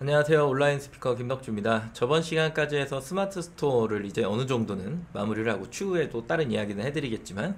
안녕하세요. 온라인 스피커 김덕주입니다. 저번 시간까지 해서 스마트 스토어를 이제 어느 정도는 마무리를 하고 추후에 또 다른 이야기는 해드리겠지만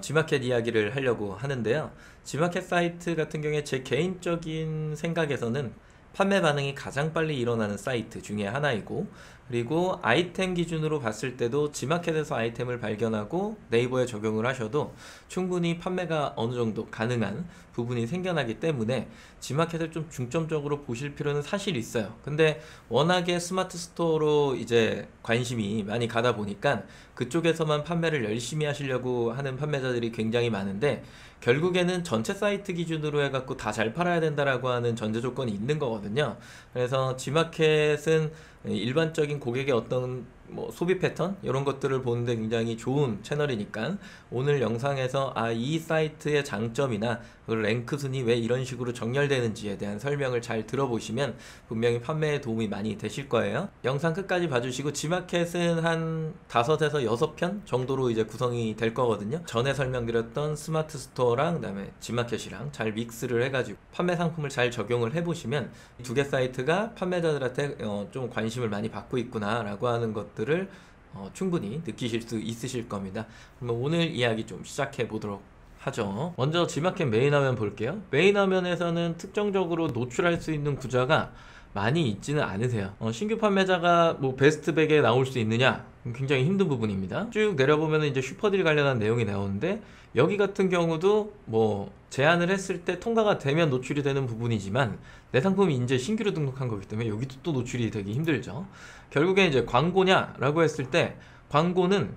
G마켓 이야기를 하려고 하는데요. G마켓 사이트 같은 경우에 제 개인적인 생각에서는 판매 반응이 가장 빨리 일어나는 사이트 중에 하나이고, 그리고 아이템 기준으로 봤을 때도 G마켓에서 아이템을 발견하고 네이버에 적용을 하셔도 충분히 판매가 어느 정도 가능한 부분이 생겨나기 때문에 G마켓을 좀 중점적으로 보실 필요는 사실 있어요. 근데 워낙에 스마트 스토어로 이제 관심이 많이 가다 보니까 그쪽에서만 판매를 열심히 하시려고 하는 판매자들이 굉장히 많은데, 결국에는 전체 사이트 기준으로 해갖고 다 잘 팔아야 된다라고 하는 전제 조건이 있는 거거든요. 그래서 G마켓은 일반적인 고객의 어떤 소비 패턴 이런 것들을 보는데 굉장히 좋은 채널이니까, 오늘 영상에서 이 사이트의 장점이나 그 랭크 순위 왜 이런 식으로 정렬되는지에 대한 설명을 잘 들어보시면 분명히 판매에 도움이 많이 되실 거예요. 영상 끝까지 봐주시고, G마켓은 한 5에서 6편 정도로 이제 구성이 될 거거든요. 전에 설명드렸던 스마트 스토어랑 그다음에 G마켓이랑 잘 믹스를 해가지고 판매 상품을 잘 적용을 해보시면 두 개 사이트가 판매자들한테 좀 관심을 많이 받고 있구나 라고 하는 것들을 충분히 느끼실 수 있으실 겁니다. 그러면 오늘 이야기 좀 시작해 보도록 하죠. 먼저 G마켓 메인 화면 볼게요. 메인 화면에서는 특정적으로 노출할 수 있는 구조가 많이 있지는 않으세요. 신규 판매자가 베스트 100에 나올 수 있느냐? 굉장히 힘든 부분입니다. 쭉 내려보면 이제 슈퍼딜 관련한 내용이 나오는데, 여기 같은 경우도 제안을 했을 때 통과가 되면 노출이 되는 부분이지만 내 상품이 이제 신규로 등록한 거기 때문에 여기도 또 노출이 되기 힘들죠. 결국에 이제 광고냐라고 했을 때 광고는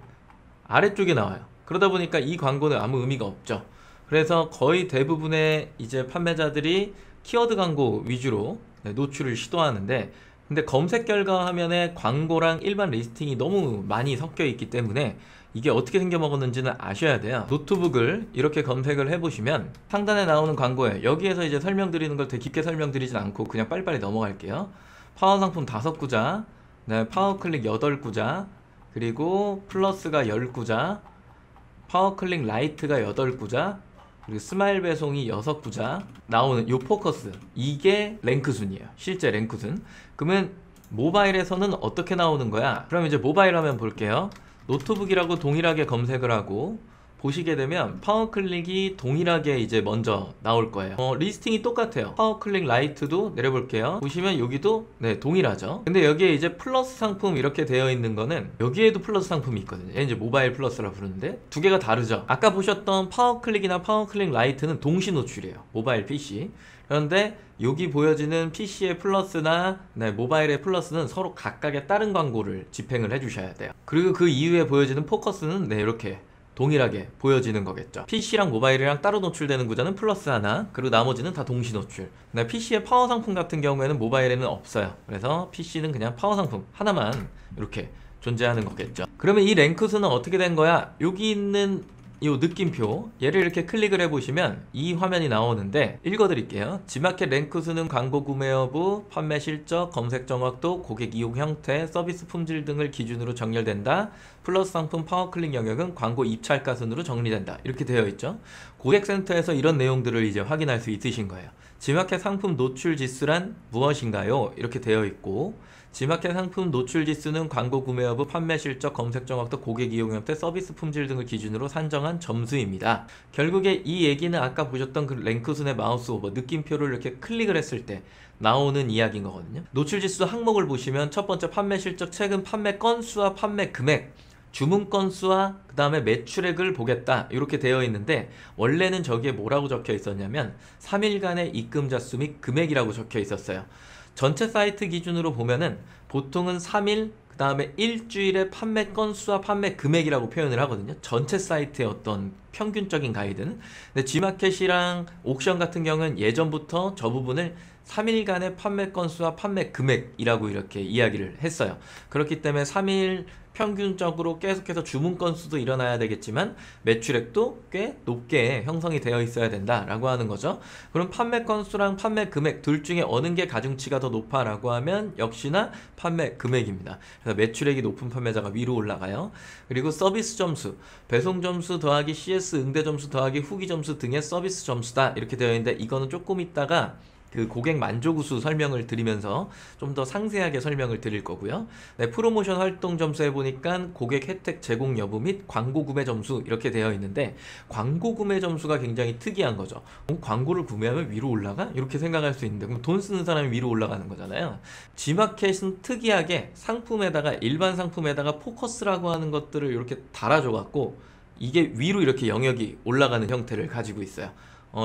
아래쪽에 나와요. 그러다 보니까 이 광고는 아무 의미가 없죠. 그래서 거의 대부분의 이제 판매자들이 키워드 광고 위주로 노출을 시도하는데, 근데 검색 결과 화면에 광고랑 일반 리스팅이 너무 많이 섞여 있기 때문에 이게 어떻게 생겨먹었는지는 아셔야 돼요. 노트북을 이렇게 검색을 해보시면 상단에 나오는 광고에, 여기에서 이제 설명드리는 걸 되게 깊게 설명드리진 않고 그냥 빨리빨리 넘어갈게요. 파워 상품 5구자, 파워클릭 8구자, 그리고 플러스가 10구자, 파워클릭 라이트가 8구자, 그리고 스마일 배송이 6구자 나오는 요 포커스, 이게 랭크 순이에요. 실제 랭크 순. 그러면 모바일에서는 어떻게 나오는 거야? 그럼 이제 모바일 화면 볼게요. 노트북이라고 동일하게 검색을 하고 보시게 되면 파워클릭이 동일하게 이제 먼저 나올 거예요. 리스팅이 똑같아요. 파워클릭 라이트도 내려볼게요. 보시면 여기도 동일하죠. 근데 여기에 이제 플러스 상품 이렇게 되어 있는 거는, 여기에도 플러스 상품이 있거든요. 얘는 이제 모바일 플러스라 부르는데 두 개가 다르죠. 아까 보셨던 파워클릭이나 파워클릭 라이트는 동시 노출이에요. 모바일 PC. 그런데 여기 보여지는 PC의 플러스나 모바일의 플러스는 서로 각각의 다른 광고를 집행을 해주셔야 돼요. 그리고 그 이후에 보여지는 포커스는 이렇게 동일하게 보여지는 거겠죠. PC랑 모바일이랑 따로 노출되는 구조는 플러스 하나, 그리고 나머지는 다 동시 노출. PC의 파워 상품 같은 경우에는 모바일에는 없어요. 그래서 PC는 그냥 파워 상품 하나만 이렇게 존재하는 거겠죠. 그러면 이 랭크수는 어떻게 된 거야? 여기 있는 이 느낌표, 얘를 이렇게 클릭을 해보시면 이 화면이 나오는데, 읽어드릴게요. G마켓 랭크수는 광고 구매 여부, 판매 실적, 검색 정확도, 고객 이용 형태, 서비스 품질 등을 기준으로 정렬된다. 플러스 상품 파워클릭 영역은 광고 입찰가 순으로 정리된다. 이렇게 되어 있죠. 고객센터에서 이런 내용들을 이제 확인할 수 있으신 거예요. G마켓 상품 노출 지수란 무엇인가요? 이렇게 되어 있고, G마켓 상품 노출 지수는 광고 구매 여부, 판매 실적, 검색 정확도, 고객 이용 형태, 서비스 품질 등을 기준으로 산정한 점수입니다. 결국에 이 얘기는 아까 보셨던 그 랭크순의 마우스 오버, 느낌표를 이렇게 클릭을 했을 때 나오는 이야기인 거거든요. 노출 지수 항목을 보시면 첫 번째 판매 실적, 최근 판매 건수와 판매 금액, 주문 건수와 그 다음에 매출액을 보겠다 이렇게 되어 있는데, 원래는 저기에 뭐라고 적혀 있었냐면 3일간의 입금자 수 및 금액이라고 적혀 있었어요. 전체 사이트 기준으로 보면은 보통은 3일, 그 다음에 일주일의 판매 건수와 판매 금액이라고 표현을 하거든요. 전체 사이트의 어떤 평균적인 가이드는. 근데 G마켓이랑 옥션 같은 경우는 예전부터 저 부분을 3일간의 판매 건수와 판매 금액이라고 이렇게 이야기를 했어요. 그렇기 때문에 3일 평균적으로 계속해서 주문 건수도 일어나야 되겠지만 매출액도 꽤 높게 형성이 되어 있어야 된다라고 하는 거죠. 그럼 판매 건수랑 판매 금액 둘 중에 어느 게 가중치가 더 높아라고 하면 역시나 판매 금액입니다. 그래서 매출액이 높은 판매자가 위로 올라가요. 그리고 서비스 점수, 배송 점수 더하기 CS 응대 점수 더하기 후기 점수 등의 서비스 점수다 이렇게 되어 있는데, 이거는 조금 있다가 그 고객 만족우수 설명을 드리면서 좀 더 상세하게 설명을 드릴 거고요. 네, 프로모션 활동 점수에 보니까 고객 혜택 제공 여부 및 광고 구매 점수 이렇게 되어 있는데, 광고 구매 점수가 굉장히 특이한 거죠. 광고를 구매하면 위로 올라가? 이렇게 생각할 수 있는데, 그럼 돈 쓰는 사람이 위로 올라가는 거잖아요. G마켓은 특이하게 상품에다가, 일반 상품에다가 포커스라고 하는 것들을 이렇게 달아줘 갖고 이게 위로 이렇게 영역이 올라가는 형태를 가지고 있어요.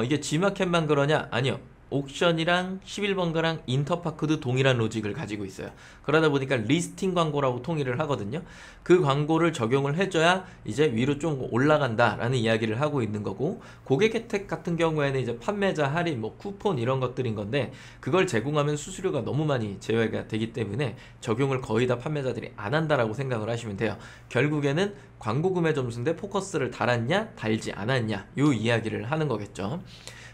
이게 G마켓만 그러냐? 아니요. 옥션이랑 11번가랑 인터파크도 동일한 로직을 가지고 있어요. 그러다 보니까 리스팅 광고라고 통일을 하거든요. 그 광고를 적용을 해줘야 이제 위로 좀 올라간다 라는 이야기를 하고 있는 거고, 고객 혜택 같은 경우에는 이제 판매자 할인, 뭐 쿠폰 이런 것들인 건데, 그걸 제공하면 수수료가 너무 많이 제외가 되기 때문에 적용을 거의 다 판매자들이 안 한다라고 생각을 하시면 돼요. 결국에는 광고 구매 점수인데 포커스를 달았냐 달지 않았냐, 요 이야기를 하는 거겠죠.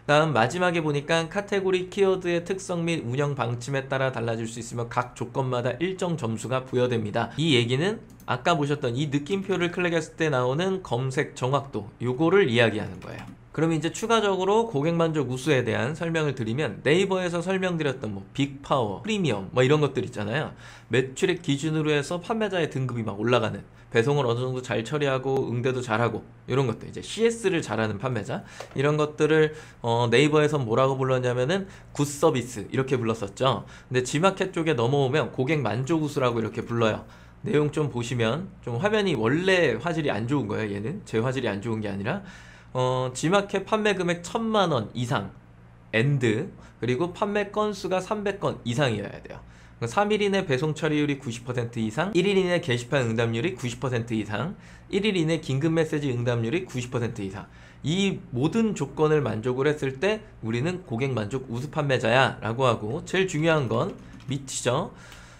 다음 마지막에 보니까 카테고리 키워드의 특성 및 운영 방침에 따라 달라질 수 있으며 각 조건마다 일정 점수가 부여됩니다. 이 얘기는 아까 보셨던 이 느낌표를 클릭했을 때 나오는 검색 정확도, 요거를 이야기하는 거예요. 그럼 이제 추가적으로 고객 만족 우수에 대한 설명을 드리면, 네이버에서 설명드렸던 뭐 빅파워, 프리미엄 뭐 이런 것들 있잖아요. 매출액 기준으로 해서 판매자의 등급이 막 올라가는, 배송을 어느 정도 잘 처리하고 응대도 잘하고 이런 것들, 이제 CS를 잘하는 판매자, 이런 것들을 네이버에서 뭐라고 불렀냐면은 굿 서비스 이렇게 불렀었죠. 근데 G마켓 쪽에 넘어오면 고객 만족 우수라고 이렇게 불러요. 내용 좀 보시면 좀 화면이 원래 화질이 안 좋은 거예요. 얘는 제 화질이 안 좋은 게 아니라 G마켓 판매 금액 1000만원 이상 엔드, 그리고 판매 건수가 300건 이상이어야 돼요. 3일 이내 배송 처리율이 90% 이상, 1일 이내 게시판 응답률이 90% 이상, 1일 이내 긴급 메시지 응답률이 90% 이상, 이 모든 조건을 만족을 했을 때 우리는 고객 만족 우수 판매자야 라고 하고, 제일 중요한 건 밑이죠.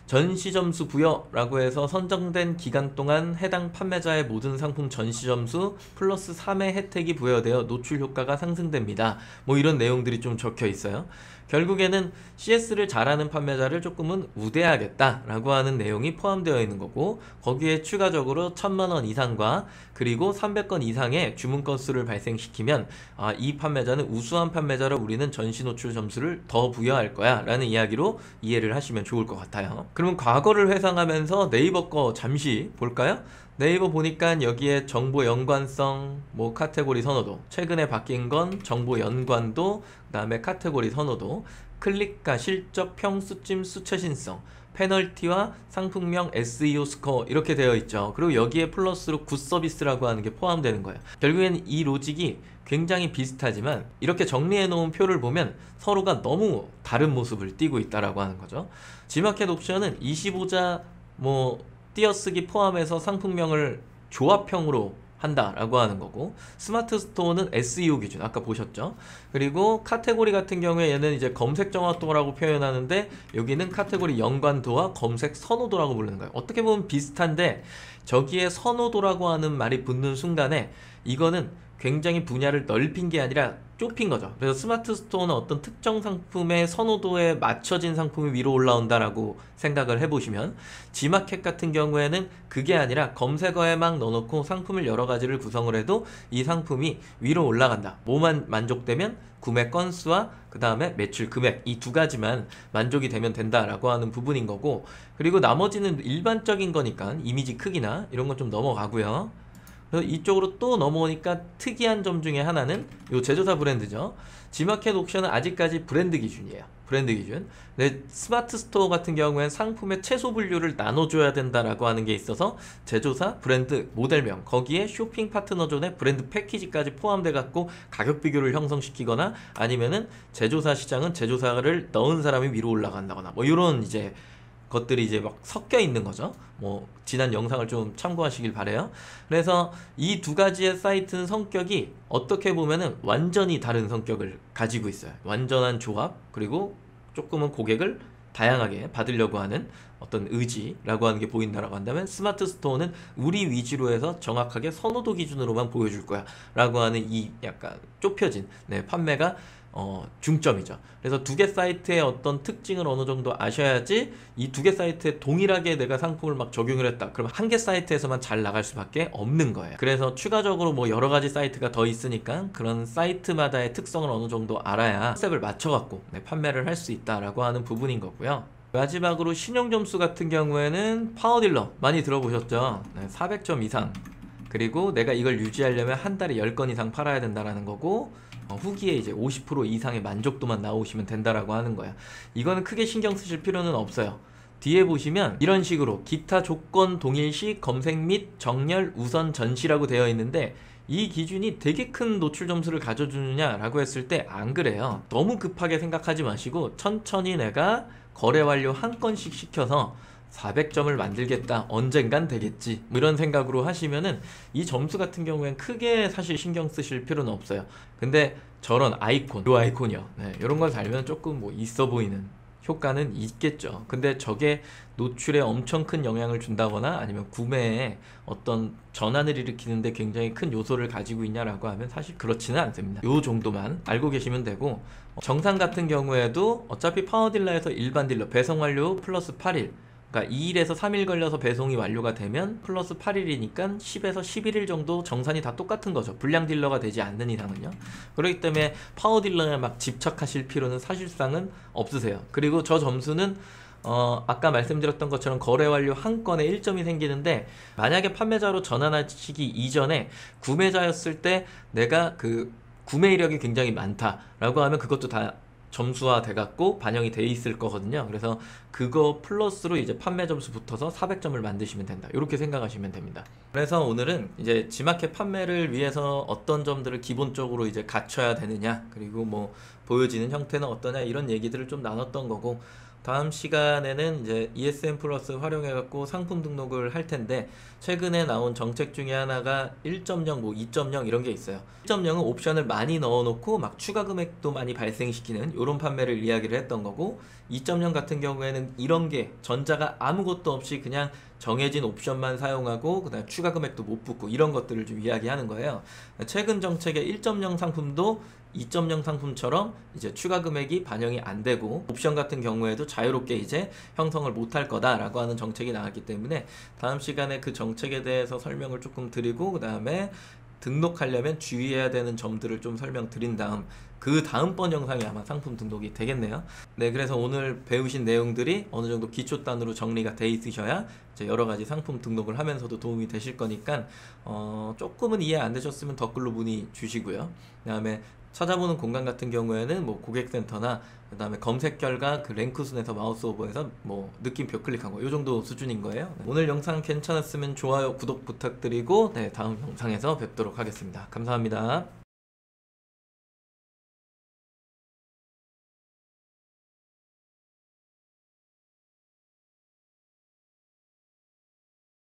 전시점수 부여라고 해서 선정된 기간 동안 해당 판매자의 모든 상품 전시점수 플러스 3의 혜택이 부여되어 노출 효과가 상승됩니다. 뭐 이런 내용들이 좀 적혀 있어요. 결국에는 CS를 잘하는 판매자를 조금은 우대하겠다라고 하는 내용이 포함되어 있는 거고, 거기에 추가적으로 1000만원 이상과 그리고 300건 이상의 주문 건수를 발생시키면 이 판매자는 우수한 판매자로 우리는 전시 노출 점수를 더 부여할 거야 라는 이야기로 이해를 하시면 좋을 것 같아요. 그러면 과거를 회상하면서 네이버 거 잠시 볼까요? 네이버 보니까 여기에 정보 연관성, 뭐 카테고리 선호도, 최근에 바뀐 건 정보 연관도, 그 다음에 카테고리 선호도, 클릭가, 실적, 평수찜, 수채신성, 페널티와 상품명 SEO 스코어 이렇게 되어 있죠. 그리고 여기에 플러스로 굿 서비스라고 하는 게 포함되는 거예요. 결국엔 이 로직이 굉장히 비슷하지만 이렇게 정리해 놓은 표를 보면 서로가 너무 다른 모습을 띠고 있다라고 하는 거죠. G마켓 옵션은 25자 뭐 띄어쓰기 포함해서 상품명을 조합형으로 한다라고 하는 거고, 스마트 스토어는 SEO 기준 아까 보셨죠. 그리고 카테고리 같은 경우에 얘는 이제 검색 정확도라고 표현하는데, 여기는 카테고리 연관도와 검색 선호도라고 부르는 거예요. 어떻게 보면 비슷한데 저기에 선호도라고 하는 말이 붙는 순간에 이거는 굉장히 분야를 넓힌 게 아니라 좁힌 거죠. 그래서 스마트 스토어는 어떤 특정 상품의 선호도에 맞춰진 상품이 위로 올라온다라고 생각을 해보시면, G마켓 같은 경우에는 그게 아니라 검색어에 막 넣어놓고 상품을 여러 가지를 구성을 해도 이 상품이 위로 올라간다. 뭐만 만족되면 구매 건수와 그 다음에 매출 금액, 이 두 가지만 만족이 되면 된다라고 하는 부분인 거고, 그리고 나머지는 일반적인 거니까 이미지 크기나 이런 건 좀 넘어가고요. 그래서 이쪽으로 또 넘어오니까 특이한 점 중에 하나는 요 제조사 브랜드죠. G마켓 옥션은 아직까지 브랜드 기준이에요. 브랜드 기준. 근데 스마트 스토어 같은 경우에는 상품의 최소 분류를 나눠줘야 된다라고 하는 게 있어서 제조사, 브랜드, 모델명, 거기에 쇼핑 파트너존의 브랜드 패키지까지 포함돼 갖고 가격 비교를 형성시키거나, 아니면은 제조사 시장은 제조사를 넣은 사람이 위로 올라간다거나, 뭐 이런 이제 것들이 이제 막 섞여 있는 거죠. 뭐 지난 영상을 좀 참고하시길 바래요. 그래서 이 두 가지의 사이트는 성격이 어떻게 보면은 완전히 다른 성격을 가지고 있어요. 완전한 조합, 그리고 조금은 고객을 다양하게 받으려고 하는 어떤 의지라고 하는 게 보인다라고 한다면, 스마트 스토어는 우리 위주로 해서 정확하게 선호도 기준으로만 보여줄 거야 라고 하는 이 약간 좁혀진 판매가 중점이죠. 그래서 두 개 사이트의 어떤 특징을 어느 정도 아셔야지 이 두 개 사이트에 동일하게 내가 상품을 막 적용을 했다. 그럼 한 개 사이트에서만 잘 나갈 수밖에 없는 거예요. 그래서 추가적으로 뭐 여러 가지 사이트가 더 있으니까 그런 사이트마다의 특성을 어느 정도 알아야 컨셉을 맞춰갖고 판매를 할 수 있다라고 하는 부분인 거고요. 마지막으로 신용점수 같은 경우에는 파워딜러 많이 들어보셨죠? 400점 이상, 그리고 내가 이걸 유지하려면 한 달에 10건 이상 팔아야 된다라는 거고, 후기에 이제 50% 이상의 만족도만 나오시면 된다라고 하는 거야. 이거는 크게 신경 쓰실 필요는 없어요. 뒤에 보시면 이런 식으로 기타 조건 동일시 검색 및 정렬 우선 전시라고 되어 있는데, 이 기준이 되게 큰 노출 점수를 가져주느냐라고 했을 때 안 그래요. 너무 급하게 생각하지 마시고 천천히 내가 거래 완료 한 건씩 시켜서 400점을 만들겠다, 언젠간 되겠지, 이런 생각으로 하시면은 이 점수 같은 경우엔 크게 사실 신경 쓰실 필요는 없어요. 근데 저런 아이콘, 요 아이콘이요, 이런 걸 달면 조금 뭐 있어 보이는 효과는 있겠죠. 근데 저게 노출에 엄청 큰 영향을 준다거나 아니면 구매에 어떤 전환을 일으키는데 굉장히 큰 요소를 가지고 있냐라고 하면 사실 그렇지는 않습니다. 요 정도만 알고 계시면 되고, 정상 같은 경우에도 어차피 파워딜러에서 일반 딜러 배송 완료 플러스 8일, 그러니까 2일에서 3일 걸려서 배송이 완료가 되면 플러스 8일이니까 10에서 11일 정도 정산이 다 똑같은 거죠. 불량 딜러가 되지 않는 이상은요. 그렇기 때문에 파워 딜러에 막 집착하실 필요는 사실상은 없으세요. 그리고 저 점수는 아까 말씀드렸던 것처럼 거래 완료 한 건에 1점이 생기는데, 만약에 판매자로 전환하시기 이전에 구매자였을 때 내가 그 구매 이력이 굉장히 많다라고 하면 그것도 다 점수화 돼갖고 반영이 돼 있을 거거든요. 그래서 그거 플러스로 이제 판매 점수 붙어서 400점을 만드시면 된다, 이렇게 생각하시면 됩니다. 그래서 오늘은 이제 지마켓 판매를 위해서 어떤 점들을 기본적으로 이제 갖춰야 되느냐, 그리고 뭐 보여지는 형태는 어떠냐, 이런 얘기들을 좀 나눴던 거고, 다음 시간에는 이제 ESN 플러스 활용해갖고 상품 등록을 할 텐데, 최근에 나온 정책 중에 하나가 1.0, 뭐 2.0 이런 게 있어요. 1.0은 옵션을 많이 넣어놓고 막 추가 금액도 많이 발생시키는 이런 판매를 이야기를 했던 거고, 2.0 같은 경우에는 이런 게 전자가 아무것도 없이 그냥 정해진 옵션만 사용하고 그다음 추가 금액도 못 붙고 이런 것들을 좀 이야기하는 거예요. 최근 정책의 1.0 상품도 2.0 상품처럼 이제 추가 금액이 반영이 안 되고 옵션 같은 경우에도 자유롭게 이제 형성을 못 할 거다라고 하는 정책이 나왔기 때문에, 다음 시간에 그 정책에 대해서 설명을 조금 드리고, 그 다음에 등록하려면 주의해야 되는 점들을 좀 설명드린 다음, 그 다음번 영상이 아마 상품 등록이 되겠네요. 네, 그래서 오늘 배우신 내용들이 어느 정도 기초단으로 정리가 돼 있으셔야 이제 여러 가지 상품 등록을 하면서도 도움이 되실 거니까, 조금은 이해 안 되셨으면 댓글로 문의 주시고요. 그 다음에 찾아보는 공간 같은 경우에는 뭐 고객센터나 그 다음에 검색 결과 그 랭크 순에서 마우스 오버해서 뭐 느낌표 클릭한 거, 요 정도 수준인 거예요. 오늘 영상 괜찮았으면 좋아요, 구독 부탁드리고, 다음 영상에서 뵙도록 하겠습니다. 감사합니다.